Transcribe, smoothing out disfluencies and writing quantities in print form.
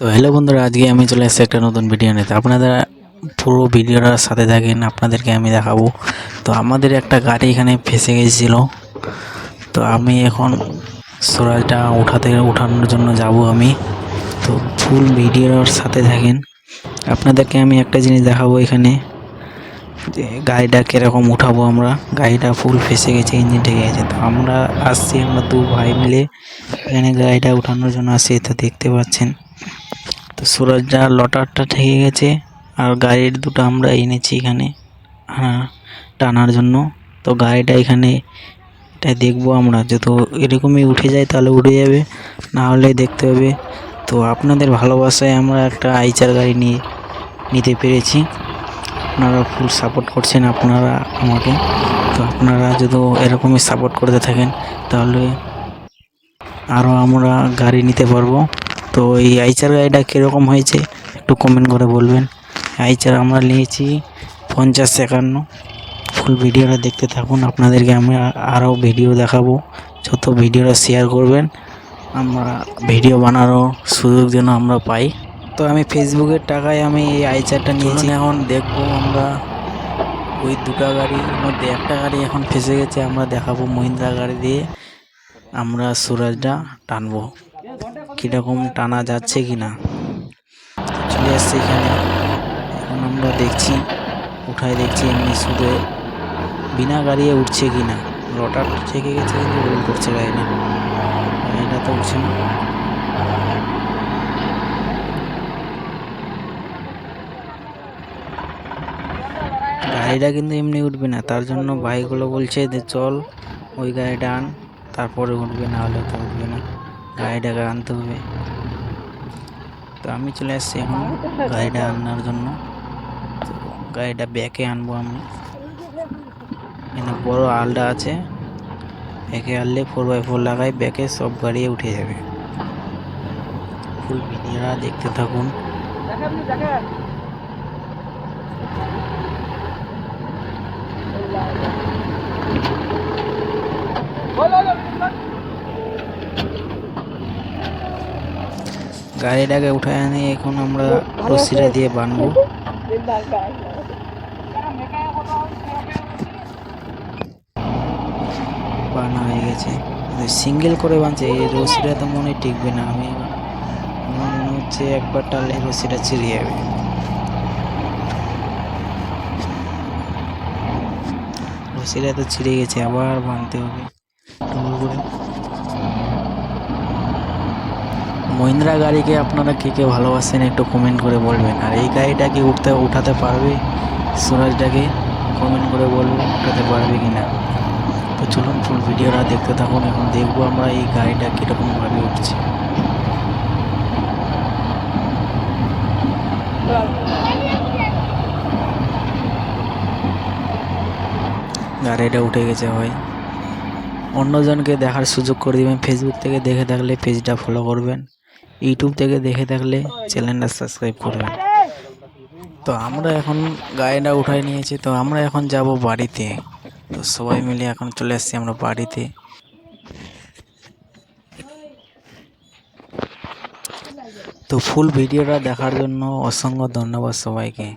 তো হ্যালো বন্ধুরা, আজকে আমি চলে এসেছি একটা নতুন ভিডিও নিতে। আপনারা পুরো ভিডিওটার সাথে থাকেন, আপনাদেরকে আমি দেখাবো। তো আমাদের একটা গাড়ি এখানে ফেসে গেছিল। তো আমি এখন সোরাজটা উঠানোর জন্য যাব আমি। তো ফুল ভিডিওর সাথে থাকেন। আপনাদেরকে আমি একটা জিনিস দেখাবো এখানে, যে গাড়িটা কীরকম উঠাবো আমরা। গাড়িটা ফুল ফেসে গেছে, ইঞ্জিন ঠেকে গেছে। তো আমরা দু ভাই মিলে এখানে গাড়িটা উঠানোর জন্য আসছি। তো দেখতে পাচ্ছেন, তো সুরাজটা লটারটা ঠেকে গেছে, আর গাড়ির দুটো আমরা এনেছি এখানে টানার জন্য। তো গাড়িটা এখানে এটা দেখবো আমরা, যত এরকমই উঠে যায় তাহলে উঠে যাবে, না হলে দেখতে হবে। তো আপনাদের ভালোবাসায় আমরা একটা আইচার গাড়ি নিতে পেরেছি। আপনারা ফুল সাপোর্ট করছেন আপনারা আমাকে। তো আপনারা যদি এরকমই সাপোর্ট করতে থাকেন তাহলে আরও আমরা গাড়ি নিতে পারবো। তো এই আইচার গাড়িটা কীরকম হয়েছে একটু কমেন্ট করে বলবেন। আইচার আমরা নিয়েছি 50-51। ফুল ভিডিওটা দেখতে থাকুন, আপনাদেরকে আমি আরও ভিডিও দেখাবো। যত ভিডিওটা শেয়ার করবেন, আমরা ভিডিও বানানোর সুযোগ যেন আমরা পাই। তো আমি ফেসবুকের টাকায় আমি এই আইচারটা নিয়েছি। এখন দেখবো আমরা ওই দুটো গাড়ির মধ্যে একটা গাড়ি এখন ফেসে গেছে, আমরা দেখাবো মহিন্দ্রা গাড়ি দিয়ে আমরা সুরাজটা টানবো, কীরকম টানা যাচ্ছে কি না। চলে আসছে এখানে, এখন আমরা দেখছি দেখছি এমনি শুধু বিনা গাড়িয়ে উঠছে কি না। রটার থেকে গেছে কিন্তু রোল করছে গাড়িটা তো উঠছে না। গাড়িটা কিন্তু এমনি উঠবে না, তার জন্য ভাইগুলো বলছে যে চল ওই গাড়িটা আন, তারপরে উঠবে, না হলে তো উঠবে না, গাড়িটাকে আনতে হবে। তো আমি চলে আসছি এখন গাড়িটা আনার জন্য। তো গাড়িটা ব্যাকে আনবো আমি। এখানে বড় আলটা আছে, ব্যাকে আনলে 4x4 লাগাই, ব্যাকে সব গাড়ি উঠে যাবে। ফুল ভিডিওটা দেখতে থাকুন। গাড়িটাকে উঠায় আনি, এখন আমরা রশিটা দিয়ে বানবো। বানা হয়ে গেছে, সিঙ্গেল করে বানছে। এই রশিটা তো মনে টিকবে না, আমার মনে হচ্ছে একবার টানলে রশিটা ছিঁড়ে যাবে। রশিটা তো ছিঁড়ে গেছে, আবার বানতে হবে ডবল করে। মহিন্দ্রা গাড়িকে আপনারা কে কে ভালোবাসেন একটু কমেন্ট করে বলবেন। আর এই গাড়িটা কি উঠাতে পারবে সুরাজটাকে, কমেন্ট করে বলবেন উঠাতে পারবে কি না। তো চলুন ফুল ভিডিওটা দেখতে থাকুন। এখন দেখবো আমরা এই গাড়িটা কীরকমভাবে উঠছে। গাড়িটা উঠে গেছে ভাই। অন্যজনকে দেখার সুযোগ করে দেবেন। ফেসবুক থেকে দেখে থাকলে পেজটা ফলো করবেন, ইউটিউব থেকে দেখে থাকলে চ্যানেলটা সাবস্ক্রাইব করবেন। তো আমরা এখন গাড়িটা উঠাই নিয়েছি, তো আমরা এখন যাব বাড়িতে। তো সবাই মিলে এখন চলে আসছি আমরা বাড়িতে। তো ফুল ভিডিওটা দেখার জন্য অসংখ্য ধন্যবাদ সবাইকে।